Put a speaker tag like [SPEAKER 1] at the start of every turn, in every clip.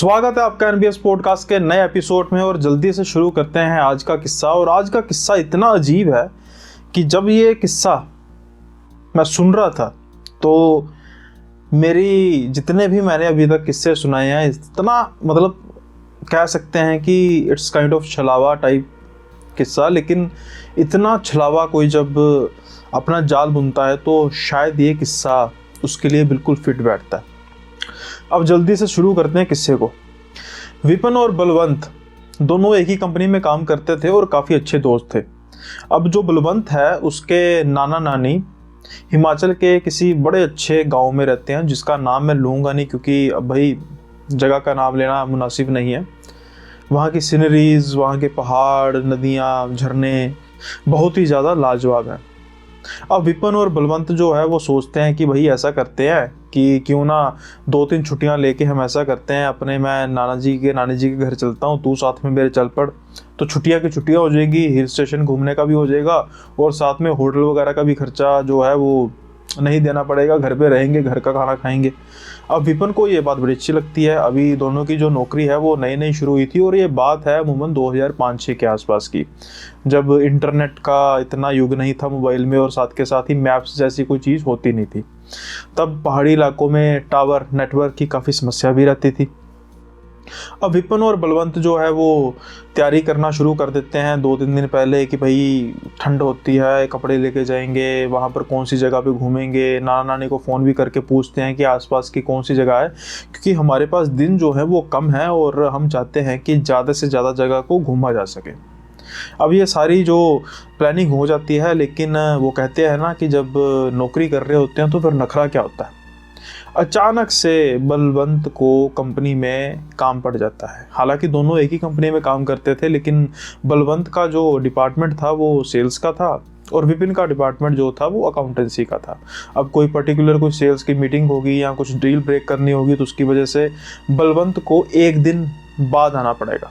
[SPEAKER 1] स्वागत है आपका एनबीएस पॉडकास्ट के नए एपिसोड में। और जल्दी से शुरू करते हैं आज का किस्सा। और आज का किस्सा इतना अजीब है कि जब ये किस्सा मैं सुन रहा था तो मेरी जितने भी मैंने अभी तक किस्से सुनाए हैं, इतना मतलब कह सकते हैं कि इट्स काइंड ऑफ छलावा टाइप किस्सा। लेकिन इतना छलावा कोई जब अपना जाल बुनता है तो शायद ये किस्सा उसके लिए बिल्कुल फिट बैठता है। अब जल्दी से शुरू करते हैं किस्से को। विपिन और बलवंत दोनों एक ही कंपनी में काम करते थे और काफ़ी अच्छे दोस्त थे। अब जो बलवंत है उसके नाना नानी हिमाचल के किसी बड़े अच्छे गांव में रहते हैं, जिसका नाम मैं लूँगा नहीं क्योंकि अब भाई जगह का नाम लेना मुनासिब नहीं है। वहाँ की सीनरीज, वहाँ के पहाड़, नदियाँ, झरने बहुत ही ज़्यादा लाजवाब हैं। अब विपिन और बलवंत जो है वो सोचते हैं कि भाई ऐसा करते हैं कि क्यों ना 2-3 छुट्टियां लेके हम ऐसा करते हैं, अपने मैं नानी जी के घर चलता हूँ, तू साथ में मेरे चल पड़। तो छुट्टियां की छुट्टियां हो जाएगी, हिल स्टेशन घूमने का भी हो जाएगा और साथ में होटल वगैरह का भी खर्चा जो है वो नहीं देना पड़ेगा, घर पे रहेंगे, घर का खाना खाएंगे। अब विपिन को ये बात बड़ी अच्छी लगती है। अभी दोनों की जो नौकरी है वो नई नई शुरू हुई थी और ये बात है अमूमन 2005-06 के आसपास की, जब इंटरनेट का इतना युग नहीं था मोबाइल में और साथ के साथ ही मैप्स जैसी कोई चीज़ होती नहीं थी। तब पहाड़ी इलाकों में टावर नेटवर्क की काफ़ी समस्या भी रहती थी। अब विपिन और बलवंत जो है वो तैयारी करना शुरू कर देते हैं 2-3 दिन पहले कि भाई ठंड होती है, कपड़े लेके जाएंगे, वहाँ पर कौन सी जगह पे घूमेंगे। नाना नानी को फ़ोन भी करके पूछते हैं कि आसपास की कौन सी जगह है, क्योंकि हमारे पास दिन जो है वो कम है और हम चाहते हैं कि ज़्यादा से ज़्यादा जगह को घूमा जा सके। अब ये सारी जो प्लानिंग हो जाती है, लेकिन वो कहते हैं ना कि जब नौकरी कर रहे होते हैं तो फिर नखरा क्या होता है। अचानक से बलवंत को कंपनी में काम पड़ जाता है। हालांकि दोनों एक ही कंपनी में काम करते थे, लेकिन बलवंत का जो डिपार्टमेंट था वो सेल्स का था और विपिन का डिपार्टमेंट जो था वो अकाउंटेंसी का था। अब कोई पर्टिकुलर कोई सेल्स की मीटिंग होगी या कुछ डील ब्रेक करनी होगी तो उसकी वजह से बलवंत को एक दिन बाद आना पड़ेगा।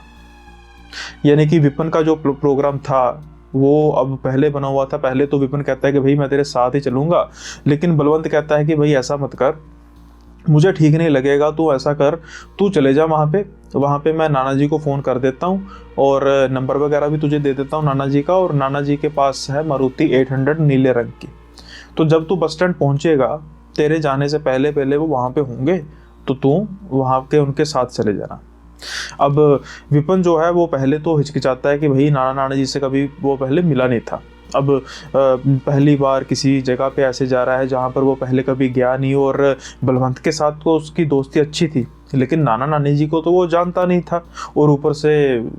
[SPEAKER 1] यानी कि विपिन का जो प्रोग्राम था वो अब पहले बना हुआ था। पहले तो विपिन कहता है कि भाई मैं तेरे साथ ही चलूँगा, लेकिन बलवंत कहता है कि भाई ऐसा मत कर, मुझे ठीक नहीं लगेगा, तू ऐसा कर, तू चले जा वहाँ पे मैं नाना जी को फ़ोन कर देता हूँ और नंबर वगैरह भी तुझे दे देता हूँ नाना जी का। और नाना जी के पास है मारुति 800 नीले रंग की। तो जब तू बस स्टैंड पहुँचेगा, तेरे जाने से पहले पहले वो वहाँ पे होंगे, तो तू वहाँ के उनके साथ चले जाना। अब विपिन जो है वो पहले तो हिचकिचाता है कि भाई नाना जी से कभी वो पहले मिला नहीं था। अब पहली बार किसी जगह पे ऐसे जा रहा है जहाँ पर वो पहले कभी गया नहीं। और बलवंत के साथ तो उसकी दोस्ती अच्छी थी, लेकिन नाना नानी जी को तो वो जानता नहीं था और ऊपर से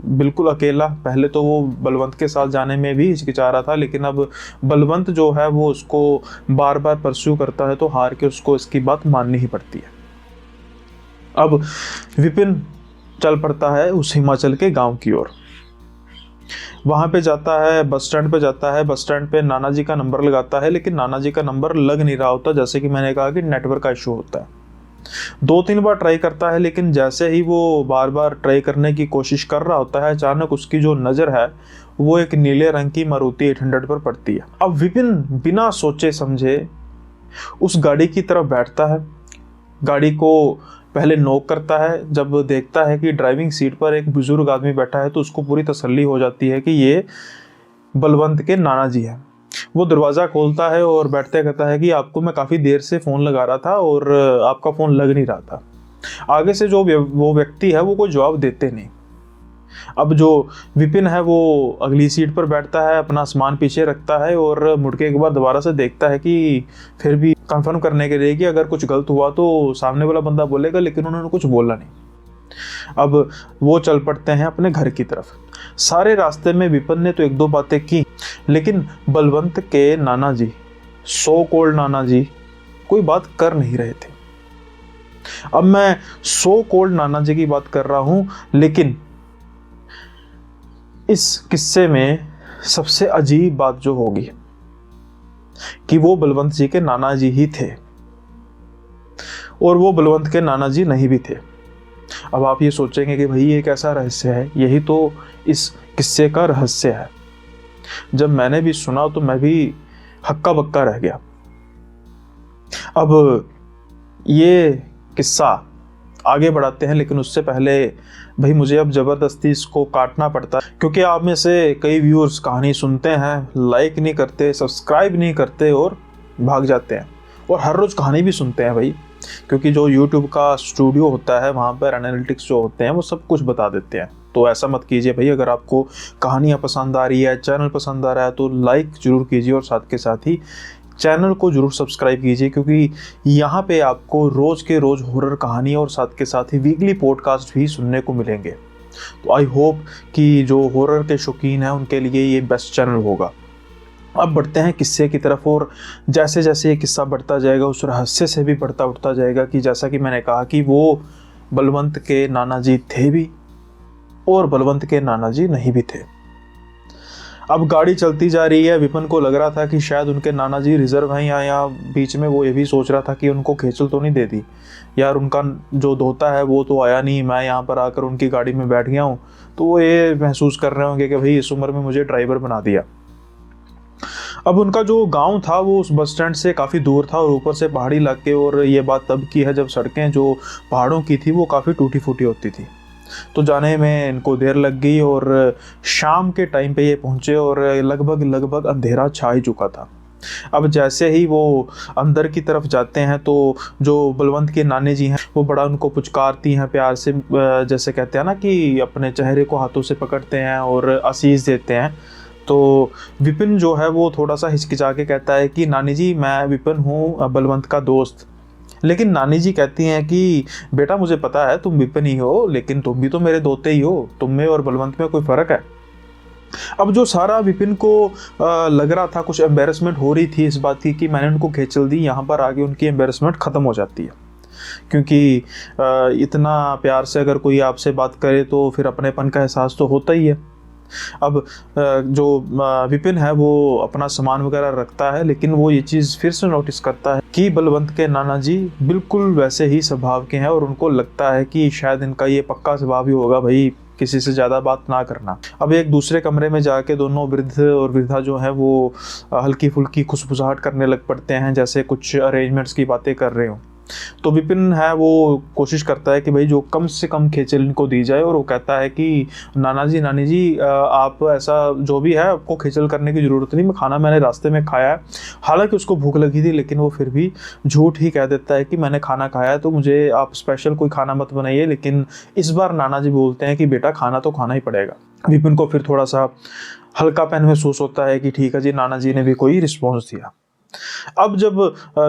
[SPEAKER 1] बिल्कुल अकेला। पहले तो वो बलवंत के साथ जाने में भी हिचकिचा रहा था, लेकिन अब बलवंत जो है वो उसको बार बार परस्यू करता है तो हार के उसको इसकी बात माननी ही पड़ती है। अब विपिन चल पड़ता है उस हिमाचल के गांव की ओर। वहां पे जाता है, बस स्टैंड पे जाता है। बस स्टैंड पे नाना जी का नंबर लगाता है, लेकिन नाना जी का नंबर लग नहीं रहा होता। जैसे कि मैंने कहा कि नेटवर्क का इशू होता है। 2-3 बार ट्राई करता है, लेकिन जैसे ही वो बार बार ट्राई करने की कोशिश कर रहा होता है, अचानक उसकी जो नज़र है वो एक नीले रंग की मारुति 800 पर पड़ती है। अब विपिन बिना सोचे समझे उस गाड़ी की तरफ बैठता है। गाड़ी को पहले नॉक करता है। जब देखता है कि ड्राइविंग सीट पर एक बुजुर्ग आदमी बैठा है तो उसको पूरी तसल्ली हो जाती है कि ये बलवंत के नाना जी हैं। वो दरवाज़ा खोलता है और बैठते कहता है कि आपको मैं काफ़ी देर से फ़ोन लगा रहा था और आपका फ़ोन लग नहीं रहा था। आगे से जो वो व्यक्ति है वो कोई जवाब देते नहीं। अब जो विपिन है वो अगली सीट पर बैठता है, अपना सामान पीछे रखता है और मुड़ के एक बार दोबारा से देखता है कि फिर भी कंफर्म करने के लिए कि अगर कुछ गलत हुआ तो सामने वाला बंदा बोलेगा, लेकिन उन्होंने कुछ बोला नहीं। अब वो चल पड़ते हैं अपने घर की तरफ। सारे रास्ते में विपिन ने तो 1-2 बातें की, लेकिन बलवंत के नाना जी, सो कॉल्ड नाना जी, कोई बात कर नहीं रहे थे। अब मैं सो कॉल्ड नाना जी की बात कर रहा हूं, लेकिन इस किस्से में सबसे अजीब बात जो होगी कि वो बलवंत जी के नाना जी ही थे और वो बलवंत के नाना जी नहीं भी थे। अब आप ये सोचेंगे कि भाई ये कैसा रहस्य है। यही तो इस किस्से का रहस्य है। जब मैंने भी सुना तो मैं भी हक्का बक्का रह गया। अब ये किस्सा आगे बढ़ाते हैं, लेकिन उससे पहले भाई मुझे अब ज़बरदस्ती इसको काटना पड़ता है, क्योंकि आप में से कई व्यूअर्स कहानी सुनते हैं, लाइक नहीं करते, सब्सक्राइब नहीं करते और भाग जाते हैं, और हर रोज़ कहानी भी सुनते हैं भाई, क्योंकि जो यूट्यूब का स्टूडियो होता है वहाँ पर एनालिटिक्स जो होते हैं वो सब कुछ बता देते हैं। तो ऐसा मत कीजिए भाई। अगर आपको कहानियाँ पसंद आ रही है, चैनल पसंद आ रहा है, तो लाइक ज़रूर कीजिए और साथ के साथ ही चैनल को ज़रूर सब्सक्राइब कीजिए, क्योंकि यहाँ पे आपको रोज़ के रोज़ हॉरर कहानी और साथ के साथ ही वीकली पॉडकास्ट भी सुनने को मिलेंगे। तो आई होप कि जो हॉरर के शौकीन हैं उनके लिए ये बेस्ट चैनल होगा। अब बढ़ते हैं किस्से की तरफ, और जैसे जैसे ये किस्सा बढ़ता जाएगा उस रहस्य से भी बढ़ता उठता जाएगा कि जैसा कि मैंने कहा कि वो बलवंत के नाना जी थे भी और बलवंत के नाना जी नहीं भी थे। अब गाड़ी चलती जा रही है। विपिन को लग रहा था कि शायद उनके नाना जी रिजर्व हैं, या बीच में वो ये भी सोच रहा था कि उनको खेचल तो नहीं दे दी, यार उनका जो धोता है वो तो आया नहीं, मैं यहाँ पर आकर उनकी गाड़ी में बैठ गया हूँ। तो वो ये महसूस कर रहे होंगे कि भाई इस उम्र में मुझे ड्राइवर बना दिया। अब उनका जो गांव था वो उस बस स्टैंड से काफ़ी दूर था और ऊपर से पहाड़ी इलाके, और ये बात तब की है जब सड़कें जो पहाड़ों की थी वो काफ़ी टूटी फूटी होती थी। तो जाने में इनको देर लग गई और शाम के टाइम पे ये पहुंचे और लगभग अंधेरा छा ही चुका था। अब जैसे ही वो अंदर की तरफ जाते हैं तो जो बलवंत के नानी जी हैं वो बड़ा उनको पुचकारती हैं प्यार से, जैसे कहते हैं ना कि अपने चेहरे को हाथों से पकड़ते हैं और आशीष देते हैं। तो विपिन जो है वो थोड़ा सा हिचकिचा के कहता है कि नानी जी मैं विपिन हूँ, बलवंत का दोस्त। लेकिन नानी जी कहती हैं कि बेटा मुझे पता है तुम विपिन ही हो, लेकिन तुम भी तो मेरे दोते ही हो, तुम में और बलवंत में कोई फ़र्क है। अब जो सारा विपिन को लग रहा था, कुछ एम्बेरसमेंट हो रही थी इस बात की कि मैंने उनको खेचल दी, यहाँ पर आगे उनकी एम्बेरसमेंट ख़त्म हो जाती है, क्योंकि इतना प्यार से अगर कोई आपसे बात करे तो फिर अपनेपन का एहसास तो होता ही है। अब जो विपिन है वो अपना सामान वगैरह रखता है, लेकिन वो ये चीज़ फिर से नोटिस करता है कि बलवंत के नाना जी बिल्कुल वैसे ही स्वभाव के हैं, और उनको लगता है कि शायद इनका ये पक्का स्वभाव ही होगा भाई किसी से ज़्यादा बात ना करना। अब एक दूसरे कमरे में जाके दोनों वृद्ध और वृद्धा जो है वो हल्की फुल्की खुशबुसाहट करने लग पड़ते हैं, जैसे कुछ अरेंजमेंट्स की बातें कर रहे हो। तो विपिन है वो कोशिश करता है कि भाई जो कम से कम खेचल इनको दी जाए, और वो कहता है कि नानी जी आप ऐसा जो भी है आपको खेचल करने की ज़रूरत नहीं, मैं खाना मैंने रास्ते में खाया है। हालांकि उसको भूख लगी थी, लेकिन वो फिर भी झूठ ही कह देता है कि मैंने खाना खाया है, तो मुझे आप स्पेशल कोई खाना मत बनाइए। लेकिन इस बार नाना जी बोलते हैं कि बेटा खाना तो खाना ही पड़ेगा। विपिन को फिर थोड़ा सा हल्कापन महसूस होता है कि ठीक है जी, नाना जी ने भी कोई रिस्पॉन्स दिया। अब जब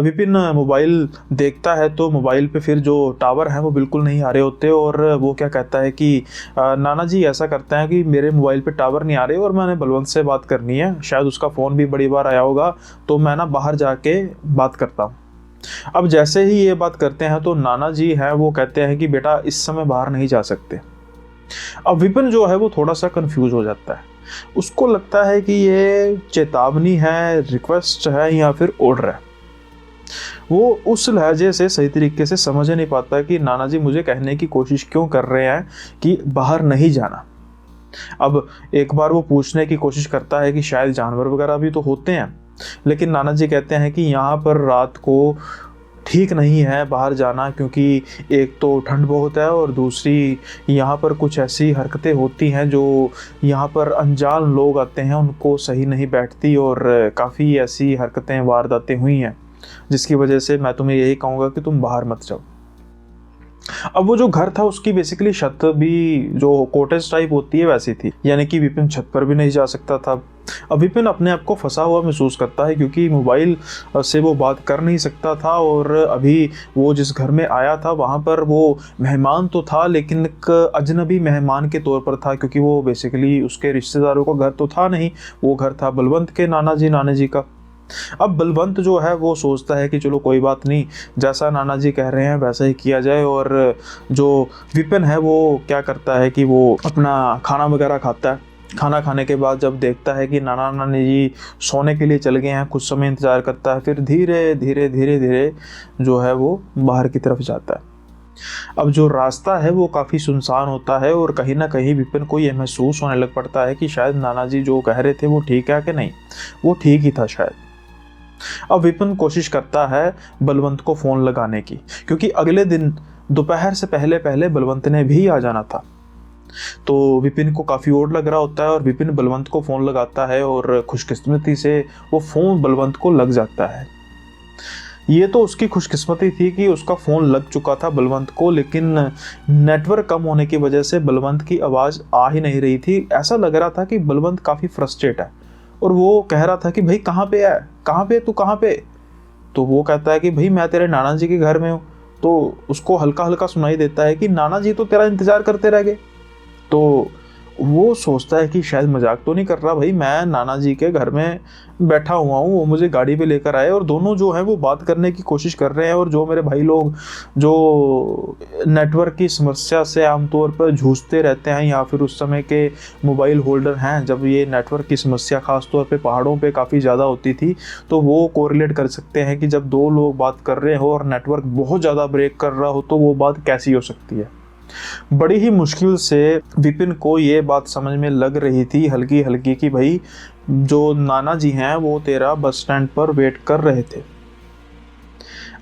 [SPEAKER 1] विपिन मोबाइल देखता है तो मोबाइल पे फिर जो टावर हैं वो बिल्कुल नहीं आ रहे होते, और वो क्या कहता है कि नाना जी ऐसा करते हैं कि मेरे मोबाइल पे टावर नहीं आ रहे और मैंने बलवंत से बात करनी है, शायद उसका फ़ोन भी बड़ी बार आया होगा, तो मैं ना बाहर जाके बात करता हूँ। अब जैसे ही ये बात करते हैं तो नाना जी हैं वो कहते हैं कि बेटा इस समय बाहर नहीं जा सकते। अब विपिन जो है वो थोड़ा सा कंफ्यूज हो जाता है, उसको लगता है कि ये चेतावनी है, रिक्वेस्ट है, या फिर ऑर्डर है। वो उस लहजे से सही तरीके से समझ नहीं पाता कि नाना जी मुझे कहने की कोशिश क्यों कर रहे हैं कि बाहर नहीं जाना। अब एक बार वो पूछने की कोशिश करता है कि शायद जानवर वगैरह भी तो होते हैं, लेकिन नाना जी कहते हैं कि यहाँ पर रात को ठीक नहीं है बाहर जाना, क्योंकि एक तो ठंड बहुत है और दूसरी यहाँ पर कुछ ऐसी हरकतें होती हैं जो यहाँ पर अनजान लोग आते हैं उनको सही नहीं बैठती, और काफ़ी ऐसी हरकतें वारदातें हुई हैं जिसकी वजह से मैं तुम्हें यही कहूँगा कि तुम बाहर मत जाओ। अब वो जो घर था उसकी बेसिकली छत भी जो कॉटेज टाइप होती है वैसी थी, यानी कि विपिन छत पर भी नहीं जा सकता था। अब विपिन अपने आप को फंसा हुआ महसूस करता है, क्योंकि मोबाइल से वो बात कर नहीं सकता था, और अभी वो जिस घर में आया था वहाँ पर वो मेहमान तो था, लेकिन एक अजनबी मेहमान के तौर पर था, क्योंकि वो बेसिकली उसके रिश्तेदारों का घर तो था नहीं, वो घर था बलवंत के नाना जी का। अब बलवंत जो है वो सोचता है कि चलो कोई बात नहीं, जैसा नाना जी कह रहे हैं वैसा ही किया जाए, और जो विपिन है वो क्या करता है कि वो अपना खाना वगैरह खाता है। खाना खाने के बाद जब देखता है कि नाना नानी जी सोने के लिए चल गए हैं, कुछ समय इंतज़ार करता है, फिर धीरे धीरे जो है वो बाहर की तरफ जाता है। अब जो रास्ता है वो काफ़ी सुनसान होता है, और कहीं ना कहीं विपिन को ये महसूस होने लग पड़ता है कि शायद नाना जी जो कह रहे थे वो ठीक है कि नहीं, वो ठीक ही था शायद। अब विपिन कोशिश करता है बलवंत को फ़ोन लगाने की, क्योंकि अगले दिन दोपहर से पहले पहले बलवंत ने भी आ जाना था। तो विपिन को काफ़ी ओड लग रहा होता है और विपिन बलवंत को फ़ोन लगाता है और खुशकिस्मती से वो फ़ोन बलवंत को लग जाता है। ये तो उसकी खुशकिस्मती थी कि उसका फ़ोन लग चुका था बलवंत को, लेकिन नेटवर्क कम होने की वजह से बलवंत की आवाज़ आ ही नहीं रही थी। ऐसा लग रहा था कि बलवंत काफ़ी फ्रस्ट्रेट है और वो कह रहा था कि भाई कहाँ पे है, कहाँ पे, तू कहाँ पे? तो वो कहता है कि भाई मैं तेरे नाना जी के घर में हूँ। तो उसको हल्का हल्का सुनाई देता है कि नाना जी तो तेरा इंतज़ार करते रह गए। तो वो सोचता है कि शायद मजाक तो नहीं कर रहा भाई, मैं नाना जी के घर में बैठा हुआ हूँ, वो मुझे गाड़ी पे लेकर आए और दोनों जो है वो बात करने की कोशिश कर रहे हैं। और जो मेरे भाई लोग जो नेटवर्क की समस्या से आमतौर पर जूझते रहते हैं या फिर उस समय के मोबाइल होल्डर हैं, जब ये नेटवर्क की समस्या खासतौर पे पहाड़ों पे काफ़ी ज़्यादा होती थी, तो वो कोरिलेट कर सकते हैं कि जब दो लोग बात कर रहे हो और नेटवर्क बहुत ज़्यादा ब्रेक कर रहा हो तो वो बात कैसी हो सकती है। बड़ी ही मुश्किल से विपिन को ये बात समझ में लग रही थी हल्की हल्की कि भाई जो नाना जी हैं वो तेरा बस स्टैंड पर वेट कर रहे थे।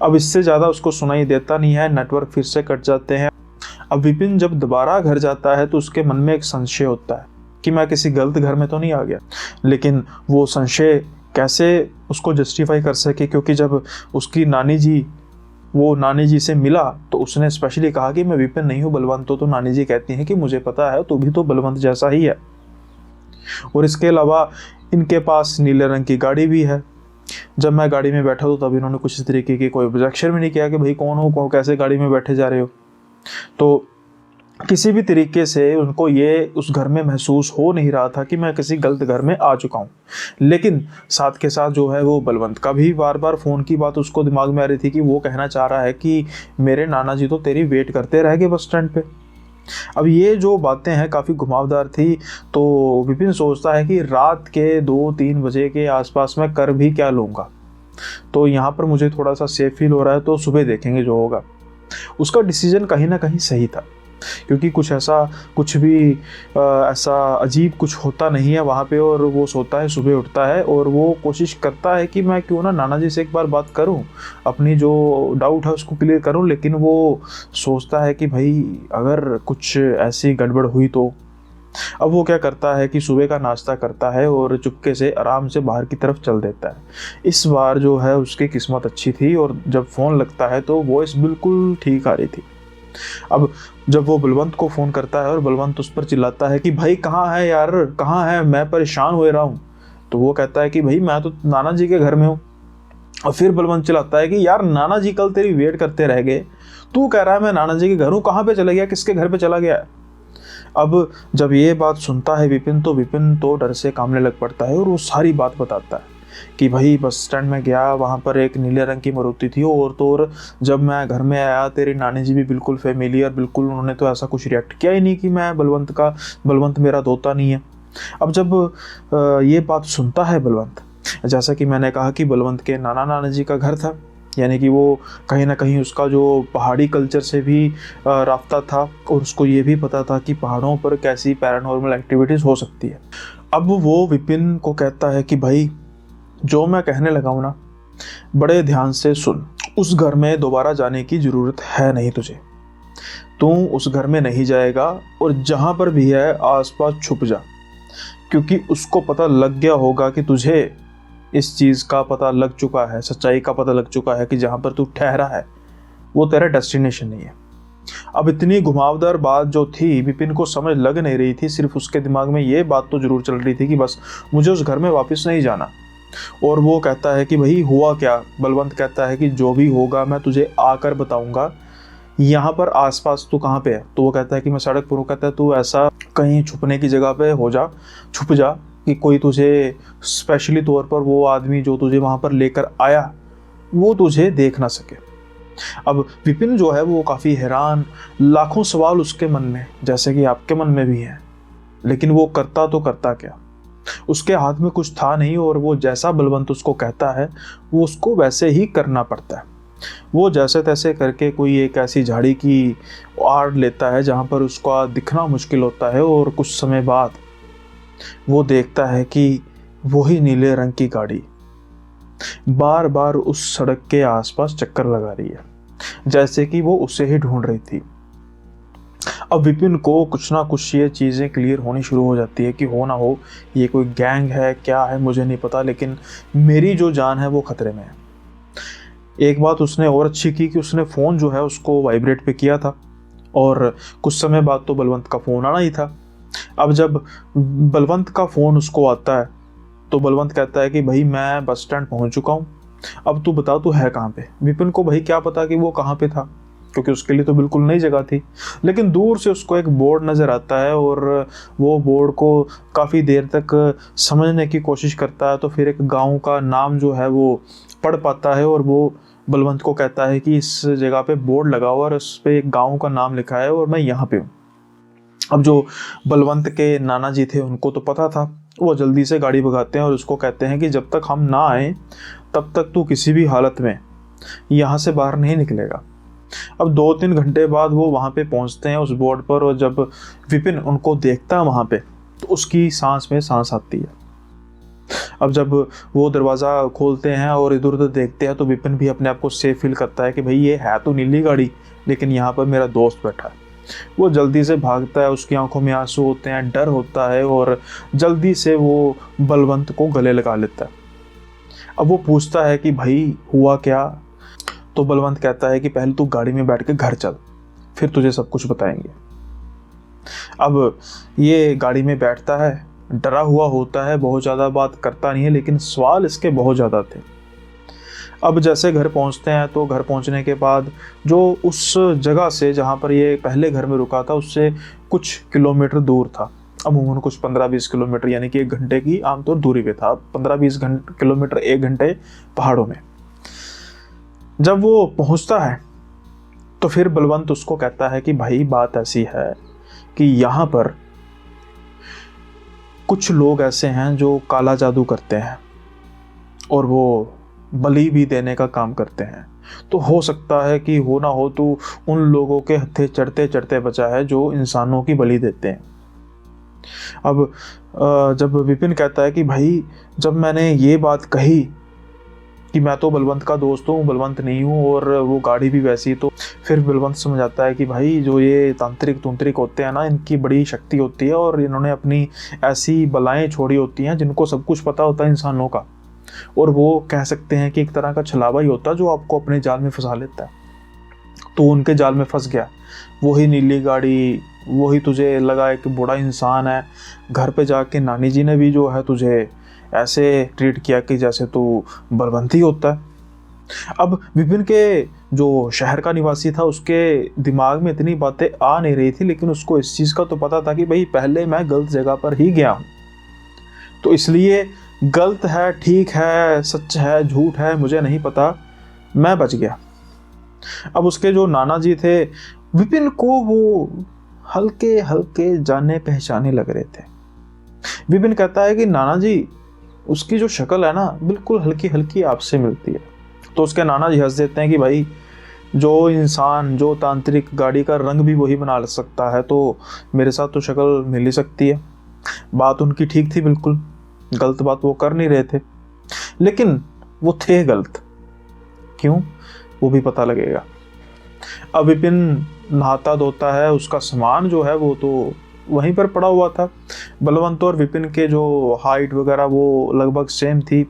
[SPEAKER 1] अब इससे ज़्यादा उसको सुनाई देता नहीं है, नेटवर्क फिर से कट जाते हैं। अब विपिन जब दोबारा घर जाता है तो उसके मन में एक संशय होता है कि मैं किसी गलत घर में तो नहीं आ गया। लेकिन वो संशय कैसे उसको जस्टिफाई कर सके, क्योंकि जब उसकी नानी जी से मिला तो उसने स्पेशली कहा कि मैं विपिन नहीं हूँ, बलवंत तो नानी जी कहती हैं कि मुझे पता है, तो भी तो बलवंत जैसा ही है। और इसके अलावा इनके पास नीले रंग की गाड़ी भी है। जब मैं गाड़ी में बैठा तो तब इन्होंने कुछ इस तरीके की कोई ऑब्जेक्शन भी नहीं किया कि भाई कौन हो, कैसे गाड़ी में बैठे जा रहे हो। तो किसी भी तरीके से उनको ये उस घर में महसूस हो नहीं रहा था कि मैं किसी गलत घर में आ चुका हूँ। लेकिन साथ के साथ जो है वो बलवंत का भी बार बार फ़ोन की बात उसको दिमाग में आ रही थी कि वो कहना चाह रहा है कि मेरे नाना जी तो तेरी वेट करते रह गए बस स्टैंड पे। अब ये जो बातें हैं काफ़ी घुमावदार थी। तो विपिन सोचता है कि रात के 2-3 बजे के आसपास मैं कर भी क्या लूँगा, तो यहाँ पर मुझे थोड़ा सा सेफ फील हो रहा है, तो सुबह देखेंगे जो होगा। उसका डिसीजन कहीं ना कहीं सही था, क्योंकि कुछ भी ऐसा अजीब कुछ होता नहीं है वहाँ पे। और वो सोता है, सुबह उठता है और वो कोशिश करता है कि मैं क्यों ना नाना जी से एक बार बात करूं, अपनी जो डाउट है उसको क्लियर करूं। लेकिन वो सोचता है कि भाई अगर कुछ ऐसी गड़बड़ हुई तो। अब वो क्या करता है कि सुबह का नाश्ता करता है और चुपके से आराम से बाहर की तरफ चल देता है। इस बार जो है उसकी किस्मत अच्छी थी और जब फ़ोन लगता है तो वॉइस बिल्कुल ठीक आ रही थी। अब जब वो बलवंत को फ़ोन करता है और बलवंत उस पर चिल्लाता है कि भाई कहाँ है यार, कहाँ है, मैं परेशान हो रहा हूँ। तो वो कहता है कि भाई मैं तो नाना जी के घर में हूँ। और फिर बलवंत चिल्लाता है कि यार नाना जी कल तेरी वेट करते रह गए, तू कह रहा है मैं नाना जी के घर हूँ, कहाँ पे चला गया, किसके घर पे चला गया। अब जब ये बात सुनता है विपिन तो डर से कांपने लग पड़ता है और वो सारी बात बताता है कि भाई बस स्टैंड में गया, वहाँ पर एक नीले रंग की मारुति थी और तो और जब मैं घर में आया तेरी नानी जी भी बिल्कुल फेमिलियर, बिल्कुल उन्होंने तो ऐसा कुछ रिएक्ट किया ही नहीं कि मैं बलवंत मेरा धोता नहीं है। अब जब ये बात सुनता है बलवंत, जैसा कि मैंने कहा कि बलवंत के नाना जी का घर था, यानी कि वो कहीं ना कहीं उसका जो पहाड़ी कल्चर से भी राब्ता था और उसको ये भी पता था कि पहाड़ों पर कैसी पैरानॉर्मल एक्टिविटीज़ हो सकती है। अब वो विपिन को कहता है कि भाई जो मैं कहने लगा हूँ ना, बड़े ध्यान से सुन। उस घर में दोबारा जाने की ज़रूरत है नहीं तुझे, तू उस घर में नहीं जाएगा और जहाँ पर भी है आसपास छुप जा, क्योंकि उसको पता लग गया होगा कि तुझे इस चीज़ का पता लग चुका है, सच्चाई का पता लग चुका है कि जहाँ पर तू ठहरा है वो तेरा डेस्टिनेशन नहीं है। अब इतनी घुमावदार बात जो थी विपिन को समझ लग नहीं रही थी, सिर्फ उसके दिमाग में ये बात तो जरूर चल रही थी कि बस मुझे उस घर में वापस नहीं जाना। और वो कहता है कि भाई हुआ क्या। बलवंत कहता है कि जो भी होगा मैं तुझे आकर बताऊंगा, यहाँ पर आसपास तू कहाँ पे है। तो वो कहता है कि मैं सड़क पर हूँ। कहता है तू ऐसा कहीं छुपने की जगह पे हो जा, छुप जा कि कोई तुझे स्पेशली तौर पर वो आदमी जो तुझे वहाँ पर लेकर आया वो तुझे देख ना सके। अब विपिन जो है वो काफ़ी हैरान, लाखों सवाल उसके मन में, जैसे कि आपके मन में भी हैं, लेकिन वो करता तो करता क्या। उसके हाथ में कुछ था नहीं और वो जैसा बलवंत उसको कहता है वो उसको वैसे ही करना पड़ता है। वो जैसे तैसे करके कोई एक ऐसी झाड़ी की आड़ लेता है जहाँ पर उसका दिखना मुश्किल होता है और कुछ समय बाद वो देखता है कि वही नीले रंग की गाड़ी बार बार उस सड़क के आसपास चक्कर लगा रही है। जैसे कि वो उसे ही ढूंढ रही थी। अब विपिन को कुछ ना कुछ ये चीज़ें क्लियर होनी शुरू हो जाती है कि हो ना हो ये कोई गैंग है, क्या है मुझे नहीं पता, लेकिन मेरी जो जान है वो खतरे में है। एक बात उसने और अच्छी की कि उसने फ़ोन जो है उसको वाइब्रेट पे किया था, और कुछ समय बाद तो बलवंत का फ़ोन आना ही था। अब जब बलवंत का फ़ोन उसको आता है तो बलवंत कहता है कि भाई मैं बस स्टैंड पहुंच चुका हूँ, अब तू बता तू है कहाँ पे। विपिन को भाई क्या पता कि वो कहाँ पे था, क्योंकि उसके लिए तो बिल्कुल नई जगह थी। लेकिन दूर से उसको एक बोर्ड नज़र आता है और वो बोर्ड को काफ़ी देर तक समझने की कोशिश करता है, तो फिर एक गांव का नाम जो है वो पढ़ पाता है, और वो बलवंत को कहता है कि इस जगह पे बोर्ड लगा हुआ और उस पर एक गाँव का नाम लिखा है और मैं यहाँ पे हूँ। अब जो बलवंत के नाना जी थे उनको तो पता था, वो जल्दी से गाड़ी भगाते हैं और उसको कहते हैं कि जब तक हम ना आए तब तक तू किसी भी हालत में यहाँ से बाहर नहीं निकलेगा। अब 2-3 घंटे बाद वो वहाँ पे पहुँचते हैं उस बोर्ड पर, और जब विपिन उनको देखता है वहाँ पे तो उसकी सांस में सांस आती है। अब जब वो दरवाज़ा खोलते हैं और इधर उधर देखते हैं तो विपिन भी अपने आप को सेफ फील करता है कि भाई ये है तो नीली गाड़ी, लेकिन यहाँ पर मेरा दोस्त बैठा है। वो जल्दी से भागता है, उसकी आंखों में आंसू होते हैं, डर होता है, और जल्दी से वो बलवंत को गले लगा लेता है। अब वो पूछता है कि भाई हुआ क्या, तो बलवंत कहता है कि पहले तू गाड़ी में बैठ के घर चल, फिर तुझे सब कुछ बताएंगे। अब ये गाड़ी में बैठता है, डरा हुआ होता है, बहुत ज़्यादा बात करता नहीं है, लेकिन सवाल इसके बहुत ज़्यादा थे। अब जैसे घर पहुंचते हैं तो घर पहुंचने के बाद जो उस जगह से जहां पर ये पहले घर में रुका था उससे कुछ किलोमीटर दूर था, अमूमन कुछ 15-20 किलोमीटर, यानी कि 1 घंटे की आमतौर दूरी पे था। 15-20 किलोमीटर 1 घंटे पहाड़ों में। जब वो पहुंचता है तो फिर बलवंत उसको कहता है कि भाई बात ऐसी है कि यहाँ पर कुछ लोग ऐसे हैं जो काला जादू करते हैं और वो बलि भी देने का काम करते हैं, तो हो सकता है कि हो ना हो तो उन लोगों के हत्थे चढ़ते चढ़ते बचा है जो इंसानों की बलि देते हैं। अब जब विपिन कहता है कि भाई जब मैंने ये बात कही कि मैं तो बलवंत का दोस्त हूँ, बलवंत नहीं हूँ, और वो गाड़ी भी वैसी, तो फिर बलवंत समझ आता है कि भाई जो ये तांत्रिक होते हैं ना, इनकी बड़ी शक्ति होती है और इन्होंने अपनी ऐसी बलाएं छोड़ी होती हैं जिनको सब कुछ पता होता है इंसानों का, और वो कह सकते हैं कि एक तरह का छलावा ही होता है जो आपको अपने जाल में फंसा लेता है। तो उनके जाल में फंस गया, वही नीली गाड़ी, वही तुझे लगा एक बूढ़ा इंसान है, घर पे जाके नानी जी ने भी जो है तुझे ऐसे ट्रीट किया कि जैसे तू बलवंती होता है। अब विपिन के जो शहर का निवासी था उसके दिमाग में इतनी बातें आ नहीं रही थी, लेकिन उसको इस चीज़ का तो पता था कि भाई पहले मैं गलत जगह पर ही गया हूँ, तो इसलिए गलत है, ठीक है, सच है, झूठ है, मुझे नहीं पता, मैं बच गया। अब उसके जो नाना जी थे विपिन को वो हल्के हल्के जाने पहचाने लग रहे थे। विपिन कहता है कि नाना जी उसकी जो शक्ल है ना बिल्कुल हल्की हल्की आपसे मिलती है। तो उसके नाना जी हंस देते हैं कि भाई जो इंसान, जो तांत्रिक गाड़ी का रंग भी वही बना सकता है, तो मेरे साथ तो शक्ल मिल ही सकती है। बात उनकी ठीक थी, बिल्कुल गलत बात वो कर नहीं रहे थे, लेकिन वो थे गलत क्यों, वो भी पता लगेगा। अब विपिन नहाता धोता है, उसका सामान जो है वो तो वहीं पर पड़ा हुआ था। बलवंत और विपिन के जो हाइट वगैरह वो लगभग सेम थी,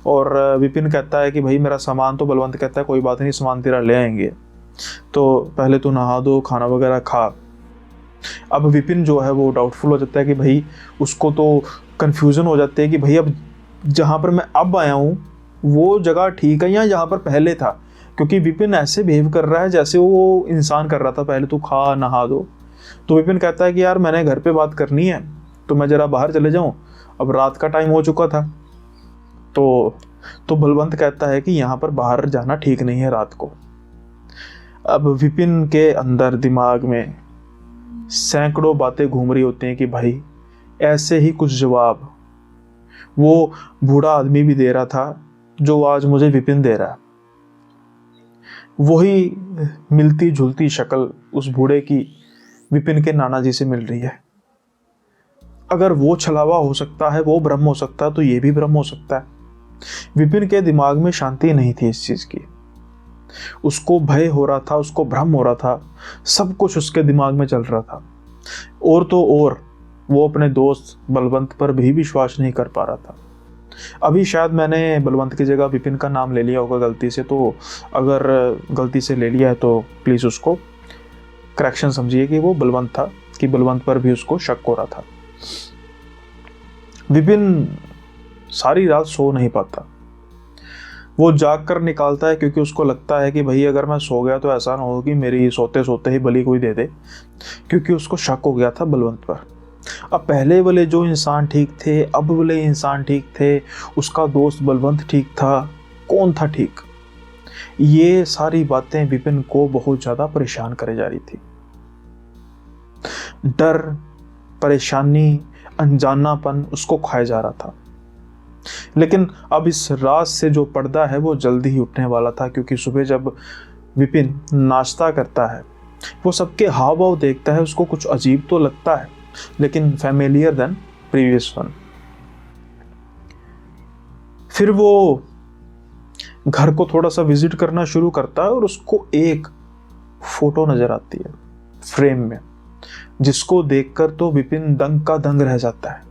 [SPEAKER 1] और विपिन कहता है कि भाई मेरा सामान, तो बलवंत कहता है कोई बात नहीं, सामान तेरा ले आएंगे, तो पहले तू नहा दो, खाना वगैरह खा। अब विपिन जो है वो डाउटफुल हो जाता है कि भाई, उसको तो कन्फ्यूज़न हो जाती है कि भाई अब जहाँ पर मैं अब आया हूँ वो जगह ठीक है या जहाँ पर पहले था, क्योंकि विपिन ऐसे बिहेव कर रहा है जैसे वो इंसान कर रहा था, पहले तू खा नहा दो। तो विपिन कहता है कि यार मैंने घर पे बात करनी है, तो मैं ज़रा बाहर चले जाऊँ, अब रात का टाइम हो चुका था। तो बलवंत कहता है कि यहाँ पर बाहर जाना ठीक नहीं है रात को। अब विपिन के अंदर दिमाग में सैकड़ों बातें घूम रही होती हैं कि भाई ऐसे ही कुछ जवाब वो बूढ़ा आदमी भी दे रहा था जो आज मुझे विपिन दे रहा है। वही मिलती जुलती शक्ल उस बूढ़े की विपिन के नाना जी से मिल रही है। अगर वो छलावा हो सकता है, वो भ्रम हो सकता है, तो ये भी भ्रम हो सकता है। विपिन के दिमाग में शांति नहीं थी इस चीज की। उसको भय हो रहा था, उसको भ्रम हो रहा था, सब कुछ उसके दिमाग में चल रहा था। और तो और वो अपने दोस्त बलवंत पर भी विश्वास नहीं कर पा रहा था। अभी शायद मैंने बलवंत की जगह विपिन का नाम ले लिया होगा गलती से, तो अगर गलती से ले लिया है तो प्लीज़ उसको करेक्शन समझिए कि वो बलवंत था, कि बलवंत पर भी उसको शक हो रहा था। विपिन सारी रात सो नहीं पाता। वो जाग कर निकालता है क्योंकि उसको लगता है कि भाई अगर मैं सो गया तो ऐसा ना हो कि मेरी सोते सोते ही बलि कोई दे दे, क्योंकि उसको शक हो गया था बलवंत पर। अब पहले वाले जो इंसान ठीक थे, अब वाले इंसान ठीक थे, उसका दोस्त बलवंत ठीक था, कौन था ठीक? ये सारी बातें विपिन को बहुत ज़्यादा परेशान करे जा रही थी। डर, परेशानी, अनजानापन उसको खाया जा रहा था। लेकिन अब इस रात से जो पर्दा है वो जल्दी ही उठने वाला था, क्योंकि सुबह जब विपिन नाश्ता करता है, वो सबके हाव भाव देखता है, उसको कुछ अजीब तो लगता है, लेकिन फैमिलियर देन प्रीवियस वन। फिर वो घर को थोड़ा सा विजिट करना शुरू करता है और उसको एक फोटो नजर आती है फ्रेम में, जिसको देखकर तो विपिन दंग का दंग रह जाता है।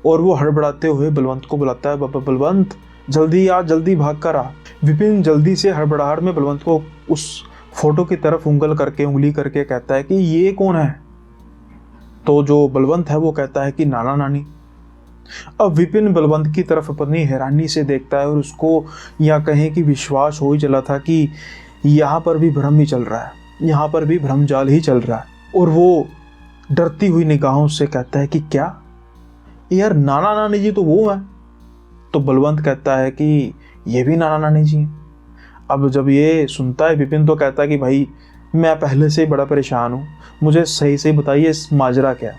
[SPEAKER 1] और वो हड़बड़ाते हुए बलवंत को बुलाता है, बाबा बलवंत जल्दी आ, जल्दी भाग कर आ। विपिन जल्दी से हड़बड़ाहट में बलवंत को उस फोटो की तरफ उंगली करके कहता है कि ये कौन है? तो जो बलवंत है वो कहता है कि नाना नानी। अब विपिन बलवंत की तरफ अपनी हैरानी से देखता है और उसको या कहें कि विश्वास हो ही चला था कि यहाँ पर भी भ्रम ही चल रहा है, यहाँ पर भी भ्रम जाल ही चल रहा है। और वो डरती हुई निगाहों से कहता है कि क्या यार, नाना नानी जी तो वो है। तो बलवंत कहता है कि ये भी नाना नानी जी हैं। अब जब ये सुनता है विपिन तो कहता है कि भाई मैं पहले से ही बड़ा परेशान हूँ, मुझे सही से बताइए इस माजरा क्या है।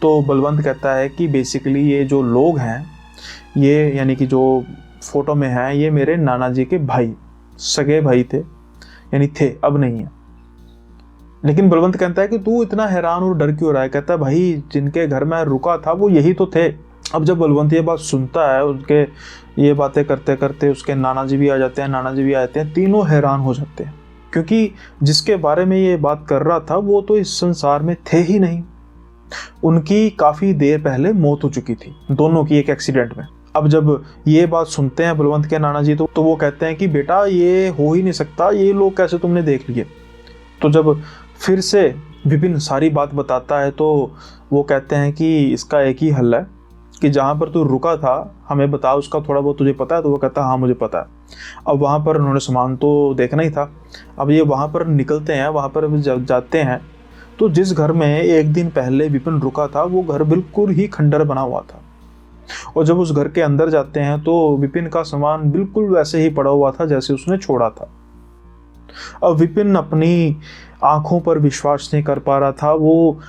[SPEAKER 1] तो बलवंत कहता है कि बेसिकली ये जो लोग हैं, ये यानी कि जो फोटो में हैं, ये मेरे नाना जी के भाई, सगे भाई थे, यानी थे, अब नहीं है। लेकिन बलवंत कहता है कि तू इतना हैरान और डर क्यों रहा है? कहता है भाई जिनके घर मैं रुका था वो यही तो थे। अब जब बलवंत ये बात सुनता है, उनके ये बातें करते करते उसके नाना जी भी आ जाते हैं, नाना जी भी आ जाते हैं, तीनों हैरान हो जाते हैं, क्योंकि जिसके बारे में ये बात कर रहा था वो तो इस संसार में थे ही नहीं। उनकी काफ़ी देर पहले मौत हो चुकी थी, दोनों की एक एक्सीडेंट में। अब जब ये बात सुनते हैं बलवंत के नाना जी तो वो कहते हैं कि बेटा ये हो ही नहीं सकता, ये लोग कैसे तुमने देख लिए? तो जब फिर से विपिन सारी बात बताता है तो वो कहते हैं कि इसका एक ही हल है कि जहाँ पर तू रुका था हमें बता, उसका थोड़ा बहुत तुझे पता है? तो वो कहता है हाँ मुझे पता है। अब वहाँ पर उन्होंने सामान तो देखना ही था। अब ये वहाँ पर निकलते हैं, वहाँ पर जाते हैं तो जिस घर में एक दिन पहले विपिन रुका था वो घर बिल्कुल ही खंडर बना हुआ था। और जब उस घर के अंदर जाते हैं तो विपिन का सामान बिल्कुल वैसे ही पड़ा हुआ था जैसे उसने छोड़ा था। अब विपिन अपनी आंखों पर विश्वास नहीं कर पा रहा था, वो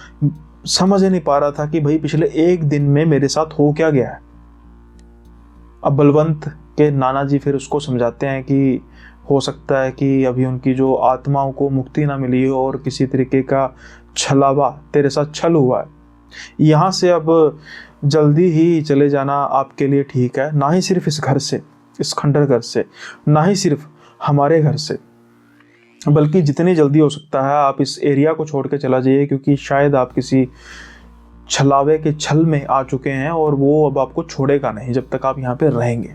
[SPEAKER 1] समझ नहीं पा रहा था कि भाई पिछले एक दिन में मेरे साथ हो क्या गया है। अब बलवंत के नाना जी फिर उसको समझाते हैं कि हो सकता है कि अभी उनकी जो आत्माओं को मुक्ति ना मिली हो और किसी तरीके का छलावा तेरे साथ छल हुआ है। यहाँ से अब जल्दी ही चले जाना आपके लिए ठीक है, ना ही सिर्फ इस घर से, इस खंडर घर से, ना ही सिर्फ हमारे घर से, बल्कि जितनी जल्दी हो सकता है आप इस एरिया को छोड़ के चला जाइए, क्योंकि शायद आप किसी छलावे के छल में आ चुके हैं और वो अब आपको छोड़ेगा नहीं जब तक आप यहाँ पे रहेंगे।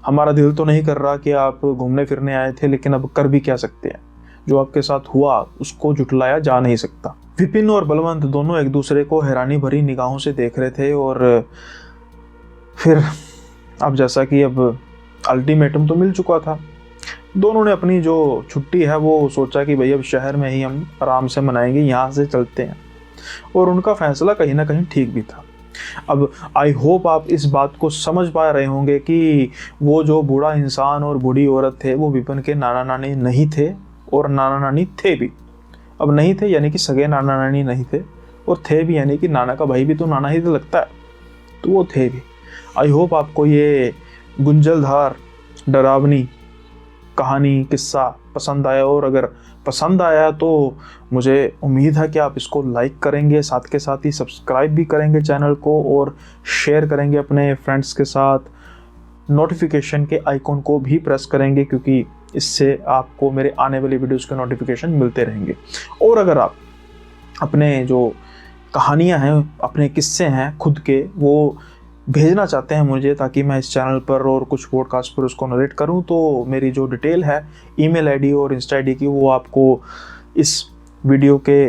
[SPEAKER 1] हमारा दिल तो नहीं कर रहा कि आप घूमने फिरने आए थे, लेकिन अब कर भी क्या सकते हैं, जो आपके साथ हुआ उसको जुटलाया जा नहीं सकता। विपिन और बलवंत दोनों एक दूसरे को हैरानी भरी निगाहों से देख रहे थे और फिर अब जैसा कि अब अल्टीमेटम तो मिल चुका था, दोनों ने अपनी जो छुट्टी है वो सोचा कि भाई अब शहर में ही हम आराम से मनाएंगे, यहाँ से चलते हैं। और उनका फैसला कहीं ना कहीं ठीक भी था। अब आई होप आप इस बात को समझ पा रहे होंगे कि वो जो बूढ़ा इंसान और बूढ़ी औरत थे वो विपिन के नाना नानी नहीं थे और नाना नानी थे भी। अब नहीं थे यानी कि सगे नाना नानी नहीं थे, और थे भी यानी कि नाना का भाई भी तो नाना ही तो लगता है, तो वो थे भी। आई होप आपको ये गुंजलधार डरावनी कहानी किस्सा पसंद आया, और अगर पसंद आया तो मुझे उम्मीद है कि आप इसको लाइक करेंगे, साथ के साथ ही सब्सक्राइब भी करेंगे चैनल को और शेयर करेंगे अपने फ्रेंड्स के साथ, नोटिफिकेशन के आइकॉन को भी प्रेस करेंगे, क्योंकि इससे आपको मेरे आने वाली वीडियोज़ के नोटिफिकेशन मिलते रहेंगे। और अगर आप अपने जो कहानियाँ हैं, अपने किस्से हैं खुद के, वो भेजना चाहते हैं मुझे ताकि मैं इस चैनल पर और कुछ पॉडकास्ट पर उसको नरेट करूं, तो मेरी जो डिटेल है ईमेल आईडी और इंस्टा आईडी की, वो आपको इस वीडियो के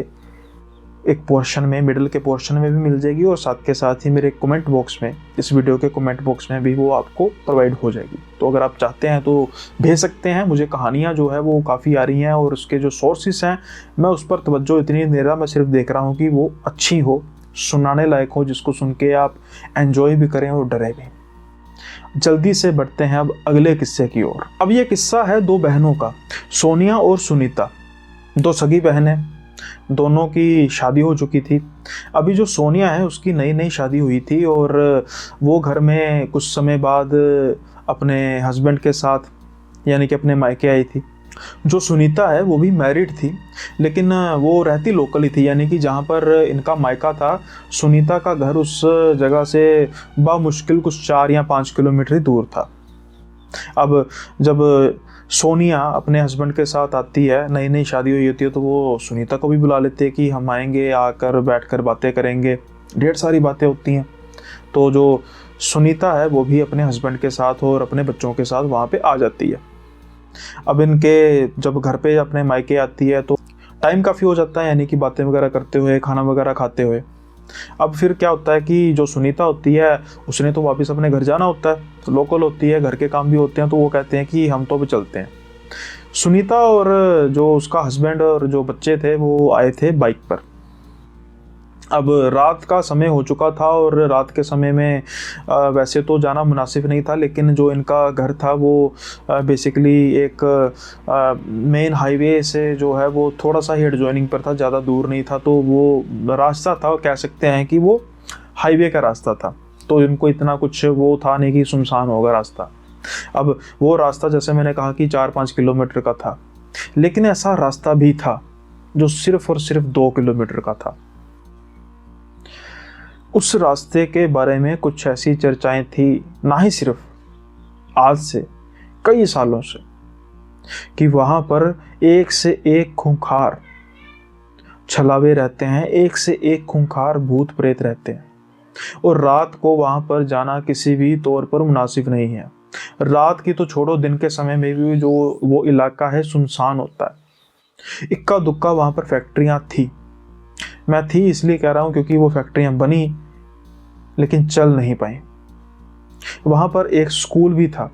[SPEAKER 1] एक पोर्शन में, मिडिल के पोर्शन में भी मिल जाएगी, और साथ के साथ ही मेरे कमेंट बॉक्स में, इस वीडियो के कमेंट बॉक्स में भी वो आपको प्रोवाइड हो जाएगी। तो अगर आप चाहते हैं तो भेज सकते हैं। मुझे कहानियाँ जो है वो काफ़ी आ रही हैं, और उसके जो सोर्सेस हैं मैं उस पर तवज्जो इतनी नहीं दे रहा, मैं सिर्फ देख रहा हूँ कि वो अच्छी हो, सुनाने लायक हो, जिसको सुन के आप एंजॉय भी करें और डरे भी। जल्दी से बढ़ते हैं अब अगले किस्से की ओर। अब ये किस्सा है दो बहनों का, सोनिया और सुनीता। दो सगी बहनें, दोनों की शादी हो चुकी थी। अभी जो सोनिया है उसकी नई नई शादी हुई थी, और वो घर में कुछ समय बाद अपने हस्बैंड के साथ यानी कि अपने मायके आई थी। जो सुनीता है वो भी मैरिड थी, लेकिन वो रहती लोकल ही थी, यानी कि जहाँ पर इनका मायका था, सुनीता का घर उस जगह से बामुश्किल कुछ 4 या 5 किलोमीटर दूर था। अब जब सोनिया अपने हस्बैंड के साथ आती है, नई नई शादी हुई होती है, तो वो सुनीता को भी बुला लेते हैं कि हम आएंगे, आकर बैठकर बातें करेंगे, ढेर सारी बातें होती हैं। तो जो सुनीता है वो भी अपने हस्बैंड के साथ और अपने बच्चों के साथ वहाँ पे आ जाती है। अब इनके जब घर पे अपने मायके आती है तो टाइम काफ़ी हो जाता है, यानी कि बातें वगैरह करते हुए, खाना वगैरह खाते हुए। अब फिर क्या होता है कि जो सुनीता होती है उसने तो वापस अपने घर जाना होता है, तो लोकल होती है, घर के काम भी होते हैं, तो वो कहते हैं कि हम तो भी चलते हैं। सुनीता और जो उसका हस्बैंड और जो बच्चे थे वो आए थे बाइक पर। अब रात का समय हो चुका था, और रात के समय में वैसे तो जाना मुनासिब नहीं था, लेकिन जो इनका घर था वो बेसिकली एक मेन हाईवे से जो है वो थोड़ा सा ही एडजॉइनिंग पर था, ज़्यादा दूर नहीं था। तो वो रास्ता था, कह सकते हैं कि वो हाईवे का रास्ता था, तो इनको इतना कुछ वो था नहीं कि सुनसान होगा रास्ता। अब वो रास्ता जैसे मैंने कहा कि 4-5 किलोमीटर का था, लेकिन ऐसा रास्ता भी था जो सिर्फ और सिर्फ 2 किलोमीटर का था। उस रास्ते के बारे में कुछ ऐसी चर्चाएं थी, ना ही सिर्फ आज से, कई सालों से, कि वहां पर एक से एक खूंखार छलावे रहते हैं, एक से एक खूंखार भूत प्रेत रहते हैं, और रात को वहां पर जाना किसी भी तौर पर मुनासिब नहीं है। रात की तो छोड़ो, दिन के समय में भी जो वो इलाका है सुनसान होता है। इक्का दुक्का वहां पर फैक्ट्रियां थी, मैं थी इसलिए कह रहा हूं क्योंकि वो फैक्ट्रियां बनी लेकिन चल नहीं पाई। वहां पर एक स्कूल भी था,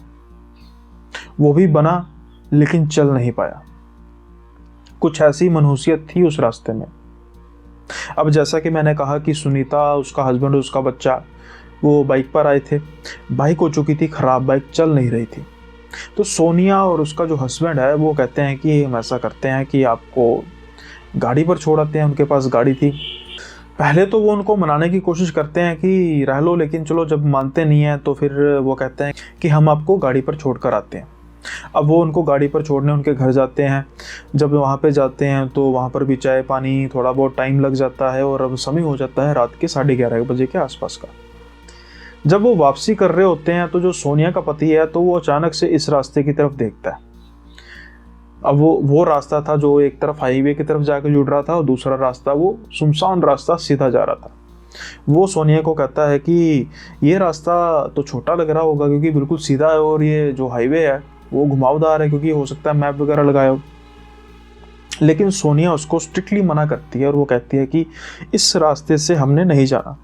[SPEAKER 1] वो भी बना लेकिन चल नहीं पाया। कुछ ऐसी मनहूसियत थी उस रास्ते में। अब जैसा कि मैंने कहा कि सुनीता, उसका हस्बैंड और उसका बच्चा वो बाइक पर आए थे। बाइक हो चुकी थी खराब, बाइक चल नहीं रही थी। तो सोनिया और उसका जो हस्बैंड है वो कहते हैं कि हम ऐसा करते हैं कि आपको गाड़ी पर छोड़ आते हैं। उनके पास गाड़ी थी। पहले तो वो उनको मनाने की कोशिश करते हैं कि रह लो, लेकिन चलो जब मानते नहीं हैं तो फिर वो कहते हैं कि हम आपको गाड़ी पर छोड़ कर आते हैं। अब वो उनको गाड़ी पर छोड़ने उनके घर जाते हैं। जब वहाँ पे जाते हैं तो वहाँ पर भी चाय पानी थोड़ा बहुत टाइम लग जाता है, और अब समय हो जाता है रात के 11:30 बजे के आसपास का। जब वो वापसी कर रहे होते हैं तो जो सोनिया का पति है तो वो अचानक से इस रास्ते की तरफ देखता है। अब वो रास्ता था जो एक तरफ हाईवे की तरफ जाकर जुड़ रहा था, और दूसरा रास्ता वो सुनसान रास्ता सीधा जा रहा था। वो सोनिया को कहता है कि ये रास्ता तो छोटा लग रहा होगा क्योंकि बिल्कुल सीधा है, और ये जो हाईवे है वो घुमावदार है क्योंकि हो सकता है मैप वगैरह लगाया हो। लेकिन सोनिया उसको स्ट्रिक्टली मना करती है, और वो कहती है कि इस रास्ते से हमने नहीं जाना।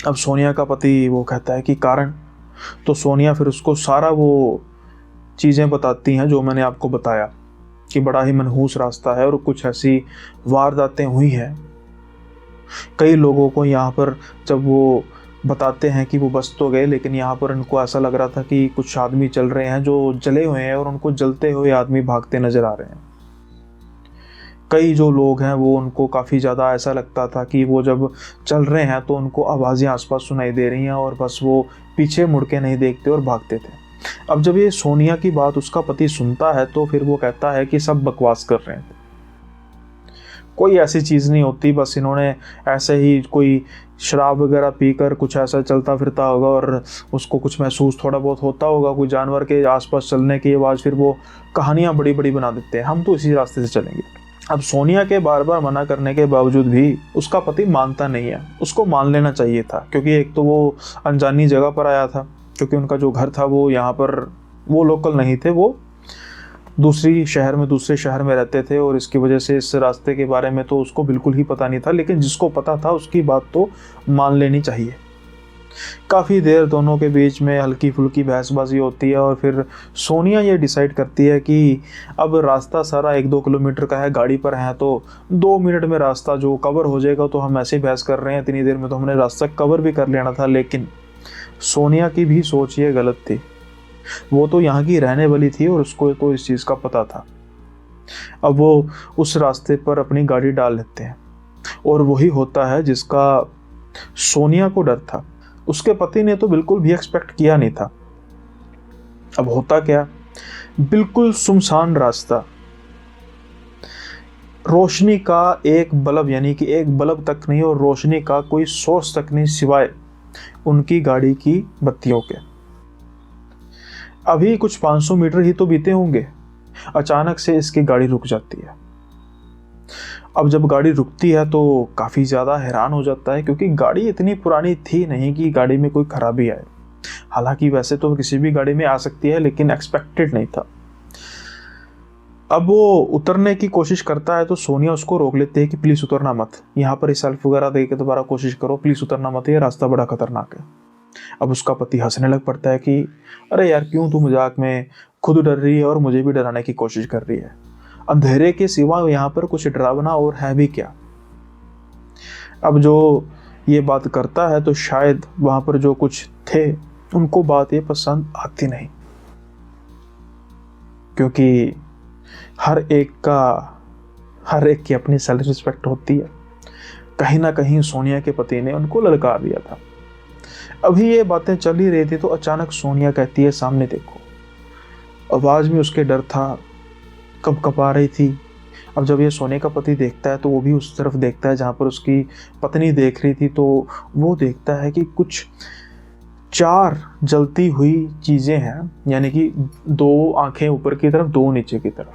[SPEAKER 1] अब सोनिया का पति वो कहता है कि कारण, तो सोनिया फिर उसको सारा वो चीज़ें बताती हैं जो मैंने आपको बताया कि बड़ा ही मनहूस रास्ता है और कुछ ऐसी वारदातें हुई हैं। कई लोगों को यहाँ पर जब वो बताते हैं कि वो बच तो गए, लेकिन यहाँ पर उनको ऐसा लग रहा था कि कुछ आदमी चल रहे हैं जो जले हुए हैं, और उनको जलते हुए आदमी भागते नजर आ रहे हैं। कई जो लोग हैं वो उनको काफ़ी ज़्यादा ऐसा लगता था कि वो जब चल रहे हैं तो उनको आवाज़ें आसपास सुनाई दे रही हैं, और बस वो पीछे मुड़ के नहीं देखते और भागते थे। अब जब ये सोनिया की बात उसका पति सुनता है तो फिर वो कहता है कि सब बकवास कर रहे हैं। कोई ऐसी चीज़ नहीं होती, बस इन्होंने ऐसे ही कोई शराब वगैरह पीकर कुछ ऐसा चलता फिरता होगा और उसको कुछ महसूस थोड़ा बहुत होता होगा कोई जानवर के आसपास चलने की आवाज़, फिर वो कहानियाँ बड़ी बड़ी बना देते हैं, हम तो इसी रास्ते से चलेंगे। अब सोनिया के बार बार मना करने के बावजूद भी उसका पति मानता नहीं है। उसको मान लेना चाहिए था, क्योंकि एक तो वो अनजानी जगह पर आया था, क्योंकि उनका जो घर था वो यहाँ पर, वो लोकल नहीं थे, वो दूसरे शहर में रहते थे, और इसकी वजह से इस रास्ते के बारे में तो उसको बिल्कुल ही पता नहीं था। लेकिन जिसको पता था उसकी बात तो मान लेनी चाहिए। काफ़ी देर दोनों के बीच में हल्की फुल्की बहसबाजी होती है, और फिर सोनिया ये डिसाइड करती है कि अब रास्ता सारा 1-2 किलोमीटर का है, गाड़ी पर हैं तो 2 मिनट में रास्ता जो कवर हो जाएगा, तो हम ऐसे ही बहस कर रहे हैं, इतनी देर में तो हमने रास्ता कवर भी कर लेना था। लेकिन सोनिया की भी सोच ये गलत थी। वो तो यहाँ की रहने वाली थी और उसको तो इस चीज़ का पता था। अब वो उस रास्ते पर अपनी गाड़ी डाल लेते हैं, और वही होता है जिसका सोनिया को डर था। उसके पति ने तो बिल्कुल भी एक्सपेक्ट किया नहीं था। अब होता क्या, बिल्कुल सुनसान रास्ता, रोशनी का एक बल्ब, यानी कि एक बल्ब तक नहीं, और रोशनी का कोई सोर्स तक नहीं सिवाय उनकी गाड़ी की बत्तियों के। अभी कुछ 500 मीटर ही तो बीते होंगे, अचानक से इसकी गाड़ी रुक जाती है। अब जब गाड़ी रुकती है तो काफ़ी ज़्यादा हैरान हो जाता है, क्योंकि गाड़ी इतनी पुरानी थी नहीं कि गाड़ी में कोई खराबी आए। हालांकि वैसे तो किसी भी गाड़ी में आ सकती है, लेकिन एक्सपेक्टेड नहीं था। अब वो उतरने की कोशिश करता है तो सोनिया उसको रोक लेती है कि प्लीज़ उतरना मत, यहाँ पर ही सेल्फ वगैरह दे के दोबारा कोशिश करो, प्लीज़ उतरना मत, ये रास्ता बड़ा खतरनाक है। अब उसका पति हंसने लग पड़ता है कि अरे यार, क्यों तू मजाक में खुद डर रही है और मुझे भी डराने की कोशिश कर रही है। अंधेरे के सिवा यहाँ पर कुछ डरावना और है भी क्या। अब जो ये बात करता है तो शायद वहां पर जो कुछ थे उनको बात ये पसंद आती नहीं, क्योंकि हर एक की अपनी सेल्फ रिस्पेक्ट होती है। कहीं ना कहीं सोनिया के पति ने उनको ललकार दिया था। अभी ये बातें चल ही रही थी तो अचानक सोनिया कहती है, सामने देखो। आवाज में उसके डर था, कपकपा रही थी। अब जब ये सोने का पति देखता है तो वो भी उस तरफ देखता है जहाँ पर उसकी पत्नी देख रही थी, तो वो देखता है कि कुछ 4 जलती हुई चीज़ें हैं, यानी कि 2 आंखें ऊपर की तरफ, 2 नीचे की तरफ,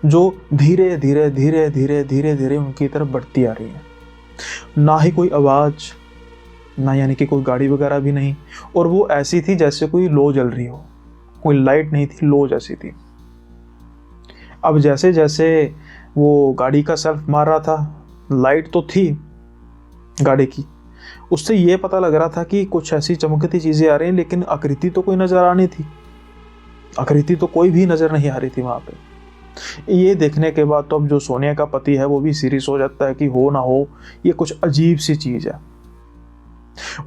[SPEAKER 1] जो धीरे धीरे धीरे धीरे धीरे धीरे उनकी तरफ बढ़ती आ रही है। ना ही कोई आवाज़, ना यानी कि कोई गाड़ी वगैरह भी नहीं, और वो ऐसी थी जैसे कोई लो जल रही हो, कोई लाइट नहीं थी, लो जैसी थी। अब जैसे जैसे वो गाड़ी का सेल्फ मार रहा था, लाइट तो थी गाड़ी की, उससे ये पता लग रहा था कि कुछ ऐसी चमकती चीज़ें आ रही हैं, लेकिन आकृति तो कोई नज़र आनी थी, आकृति तो कोई भी नज़र नहीं आ रही थी वहाँ पे। ये देखने के बाद तो अब जो सोनिया का पति है वो भी सीरियस हो जाता है कि हो ना हो ये कुछ अजीब सी चीज़ है।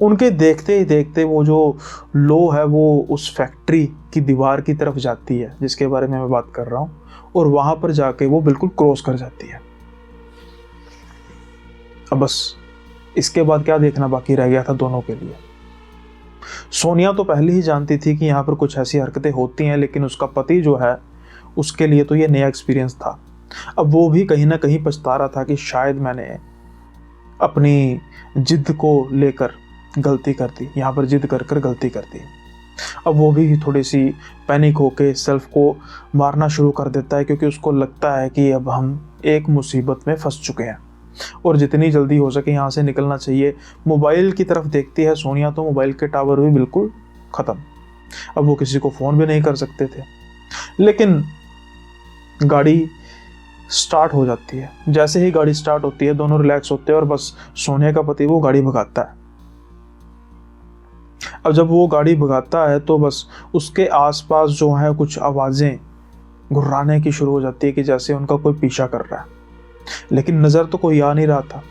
[SPEAKER 1] उनके देखते ही देखते वो जो लो है वो उस फैक्ट्री की दीवार की तरफ जाती है जिसके बारे में मैं बात कर रहा हूँ, और वहां पर जाके वो बिल्कुल क्रॉस कर जाती है। अब बस इसके बाद क्या देखना बाकी रह गया था दोनों के लिए। सोनिया तो पहले ही जानती थी कि यहाँ पर कुछ ऐसी हरकतें होती हैं, लेकिन उसका पति जो है उसके लिए तो ये नया एक्सपीरियंस था। अब वो भी कहीं ना कहीं पछता रहा था कि शायद मैंने अपनी जिद को लेकर गलती कर दी, यहाँ पर जिद कर गलती कर दी। अब वो भी थोड़ी सी पैनिक होके सेल्फ को मारना शुरू कर देता है, क्योंकि उसको लगता है कि अब हम एक मुसीबत में फंस चुके हैं और जितनी जल्दी हो सके यहाँ से निकलना चाहिए। मोबाइल की तरफ देखती है सोनिया तो मोबाइल के टावर भी बिल्कुल ख़त्म। अब वो किसी को फ़ोन भी नहीं कर सकते थे, लेकिन गाड़ी स्टार्ट हो जाती है। जैसे ही गाड़ी स्टार्ट होती है दोनों रिलैक्स होते हैं और बस सोनिया का पति वो गाड़ी भगाता है। अब जब वो गाड़ी भगाता है तो बस उसके आसपास जो है कुछ आवाज़ें घुर्राने की शुरू हो जाती है कि जैसे उनका कोई पीछा कर रहा है, लेकिन नज़र तो कोई आ नहीं रहा था।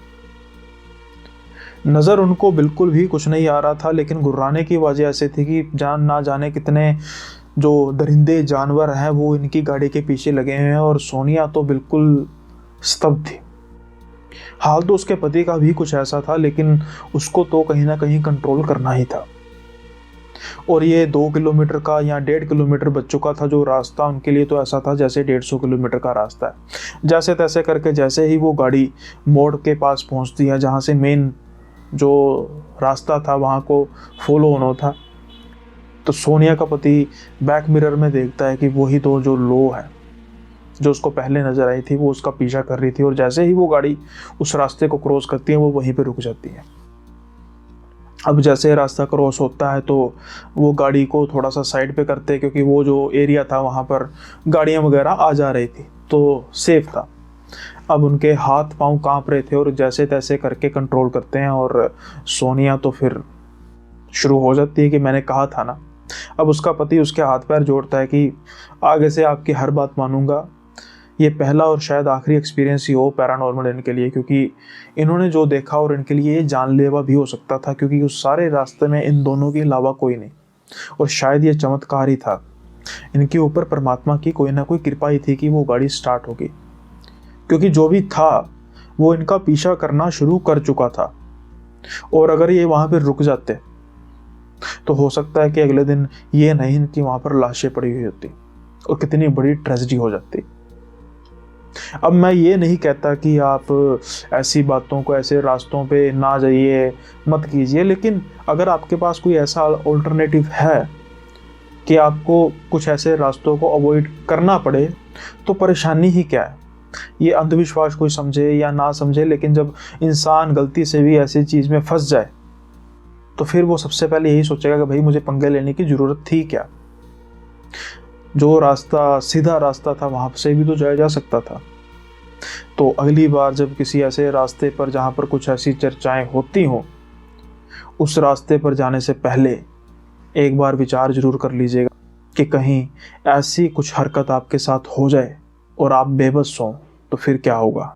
[SPEAKER 1] नज़र उनको बिल्कुल भी कुछ नहीं आ रहा था, लेकिन घुर्राने की वजह ऐसे थी कि ना जाने कितने जो दरिंदे जानवर हैं वो इनकी गाड़ी के पीछे लगे हुए हैं। और सोनिया तो बिल्कुल स्तब्ध थी। हाल तो उसके पति का भी कुछ ऐसा था, लेकिन उसको तो कहीं ना कहीं कंट्रोल करना ही था। और ये 2 किलोमीटर का या 1.5 किलोमीटर बच चुका था जो रास्ता, उनके लिए तो ऐसा था जैसे 150 किलोमीटर का रास्ता है। जैसे तैसे करके जैसे ही वो गाड़ी मोड़ के पास पहुंचती है जहाँ से मेन जो रास्ता था वहाँ को फॉलो होना था, तो सोनिया का पति बैक मिरर में देखता है कि वही तो जो लो है जो उसको पहले नजर आई थी, वो उसका पीछा कर रही थी। और जैसे ही वो गाड़ी उस रास्ते को क्रॉस करती है वो वहीं पे रुक जाती है। अब जैसे रास्ता क्रॉस होता है तो वो गाड़ी को थोड़ा सा साइड पे करते हैं, क्योंकि वो जो एरिया था वहाँ पर गाड़ियाँ वगैरह आ जा रही थी तो सेफ था। अब उनके हाथ पांव कांप रहे थे और जैसे तैसे करके कंट्रोल करते हैं और सोनिया तो फिर शुरू हो जाती है कि मैंने कहा था ना। अब उसका पति उसके हाथ पैर जोड़ता है कि आगे से आपकी हर बात मानूंगा, ये पहला और शायद आखिरी एक्सपीरियंस ही हो पैरानॉर्मल इनके लिए, क्योंकि इन्होंने जो देखा और इनके लिए ये जानलेवा भी हो सकता था, क्योंकि उस सारे रास्ते में इन दोनों के अलावा कोई नहीं। और शायद ये चमत्कार ही था, इनके ऊपर परमात्मा की कोई ना कोई कृपा ही थी कि वो गाड़ी स्टार्ट होगी, क्योंकि जो भी था वो इनका पीछा करना शुरू कर चुका था। और अगर ये वहां पर रुक जाते तो हो सकता है कि अगले दिन ये नहीं इनकी वहां पर लाशें पड़ी हुई होती और कितनी बड़ी ट्रेजेडी हो जाती। अब मैं ये नहीं कहता कि आप ऐसी बातों को, ऐसे रास्तों पे ना जाइए, मत कीजिए, लेकिन अगर आपके पास कोई ऐसा ऑल्टरनेटिव है कि आपको कुछ ऐसे रास्तों को अवॉइड करना पड़े तो परेशानी ही क्या है। ये अंधविश्वास कोई समझे या ना समझे, लेकिन जब इंसान गलती से भी ऐसी चीज़ में फंस जाए तो फिर वो सबसे पहले यही सोचेगा कि भाई मुझे पंगे लेने की ज़रूरत थी क्या। जो रास्ता सीधा रास्ता था वहाँ से भी तो जाया जा सकता था। तो अगली बार जब किसी ऐसे रास्ते पर जहाँ पर कुछ ऐसी चर्चाएं होती हों, उस रास्ते पर जाने से पहले एक बार विचार जरूर कर लीजिएगा कि कहीं ऐसी कुछ हरकत आपके साथ हो जाए और आप बेबस हों तो फिर क्या होगा।